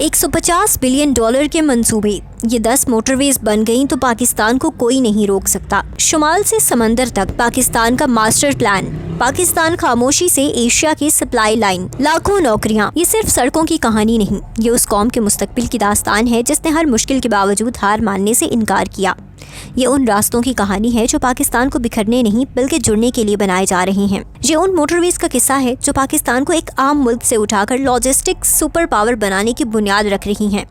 150 billion dollar के मंसूबे, ये 10 मोटरवेज बन गईं तो पाकिस्तान को कोई नहीं रोक सकता। शुमाल से समंदर तक पाकिस्तान का मास्टर प्लान, पाकिस्तान खामोशी से एशिया की सप्लाई लाइन, लाखों नौकरियां। ये सिर्फ सड़कों की कहानी नहीं, ये उस कौम के मुस्तकबिल की दास्तान है जिसने हर मुश्किल के बावजूद हार मानने से इनकार किया। ये उन रास्तों की कहानी है जो पाकिस्तान को बिखरने नहीं बल्कि जुड़ने के लिए बनाए जा रहे हैं। ये उन मोटरवेज का किस्सा है जो पाकिस्तान को एक आम मुल्क से उठाकर लॉजिस्टिक्स सुपर पावर बनाने की बुनियाद रख रही हैं।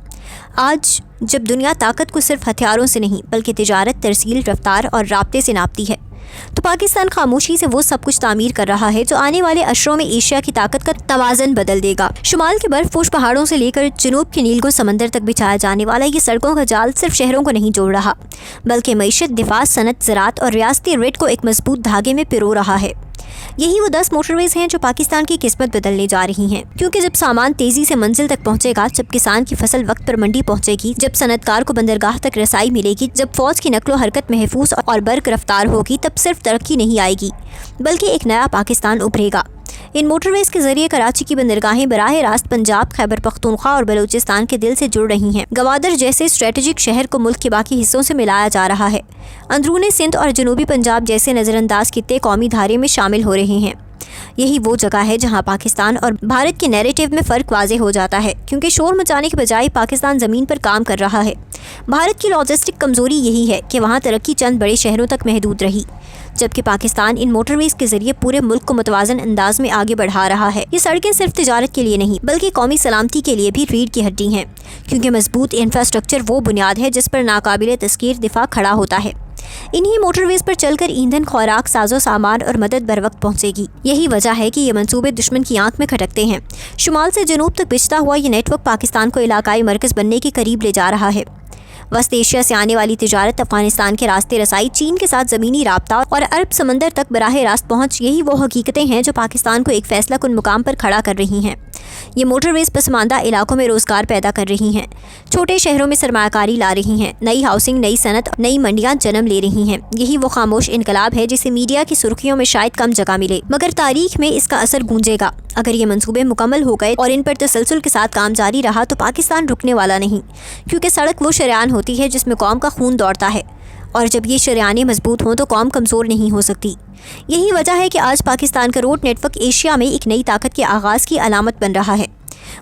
आज जब दुनिया ताकत को सिर्फ हथियारों से नहीं बल्कि तिजारत, तरसील, रफ्तार और राब्ते से नापती है, तो पाकिस्तान खामोशी से वो सब कुछ तामीर कर रहा है जो आने वाले अशरों में एशिया की ताकत का तवाज़न बदल देगा। शुमाल के बर्फपोश पहाड़ों से लेकर जनूब के नील को समंदर तक बिछाया जाने वाला ये सड़कों का जाल सिर्फ शहरों को नहीं जोड़ रहा बल्कि मईशत, दिफा, सनत, ज़राअत और रियासती रिट को एक मजबूत धागे में पिरो रहा है। यही वो 10 मोटरवेज हैं जो पाकिस्तान की किस्मत बदलने जा रही हैं, क्योंकि जब सामान तेजी से मंजिल तक पहुंचेगा, जब किसान की फसल वक्त पर मंडी पहुंचेगी, जब सनतकार को बंदरगाह तक रसाई मिलेगी, जब फौज की नकलो हरकत महफूज और बर्क रफ्तार होगी, तब सिर्फ तरक्की नहीं आएगी बल्कि एक नया पाकिस्तान उभरेगा। इन मोटरवेज के जरिए कराची की बंदरगाहें बराह रास्त पंजाब, खैबर पख्तूनख्वा और बलूचिस्तान के दिल से जुड़ रही हैं। गवादर जैसे स्ट्रेटेजिक शहर को मुल्क के बाकी हिस्सों से मिलाया जा रहा है। अंदरूनी सिंध और जनूबी पंजाब जैसे नज़रअंदाज खित्ते कौमी धारे में शामिल हो रहे हैं। यही वो जगह है जहां पाकिस्तान और भारत के नैरेटिव में फ़र्क वाज़ेह हो जाता है, क्योंकि शोर मचाने के बजाय पाकिस्तान ज़मीन पर काम कर रहा है। भारत की लॉजिस्टिक कमज़ोरी यही है कि वहां तरक्की चंद बड़े शहरों तक महदूद रही, जबकि पाकिस्तान इन मोटरवेज के जरिए पूरे मुल्क को मुतवाज़न अंदाज में आगे बढ़ा रहा है। ये सड़कें सिर्फ तिजारत के लिए नहीं बल्कि कौमी सलामती के लिए भी रीढ़ की हड्डी हैं, क्योंकि मजबूत इंफ्रास्ट्रक्चर वो बुनियाद है जिस पर नाकाबिले तस्कीर दिफा खड़ा होता है। इन्हीं मोटरवेज पर चलकर ईंधन, खुराक, साजो सामान और मदद बर वक्त पहुँचेगी। यही वजह है कि ये मंसूबे दुश्मन की आंख में खटकते हैं। शुमाल से जनूब तक बिछता हुआ ये नेटवर्क पाकिस्तान को इलाकाई मरकज़ बनने के करीब ले जा रहा है। वस्त एशिया से आने वाली तिजारत, अफगानिस्तान के रास्ते रसाई, चीन के साथ ज़मीनी राब्ता और अरब समंदर तक बराह रास्त पहुँच, यही वो हकीकतें हैं जो पाकिस्तान को एक फैसला कुन मुकाम पर खड़ा कर रही हैं। ये मोटरवेज पसमानदा इलाकों में रोज़गार पैदा कर रही हैं, छोटे शहरों में सरमायाकारी ला रही हैं, नई हाउसिंग, नई सनत, नई मंडियाँ जन्म ले रही हैं। यही वो खामोश इनकलाब है जिसे मीडिया की सुर्खियों में शायद कम जगह मिले, मगर तारीख में इसका असर गूंजेगा। अगर ये मंसूबे मुकम्मल हो गए और इन पर तसलसल के साथ काम जारी रहा तो पाकिस्तान रुकने वाला नहीं, क्योंकि सड़क वो शरेआन होती है जिसमें कौम का खून दौड़ता है, और जब ये शरेआनें मजबूत हों तो कौम कमज़ोर नहीं हो सकती। यही वजह है कि आज पाकिस्तान का रोड नेटवर्क एशिया में एक नई ताकत के आगाज़ की अलामत बन रहा है।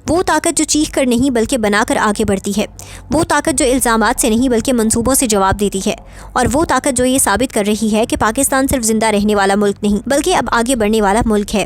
वो ताकत जो चीख कर नहीं बल्कि बनाकर आगे बढ़ती है, वो ताकत जो इल्ज़ामात से नहीं बल्कि मंसूबों से जवाब देती है, और वो ताकत जो ये साबित कर रही है कि पाकिस्तान सिर्फ ज़िंदा रहने वाला मुल्क नहीं बल्कि अब आगे बढ़ने वाला मुल्क है।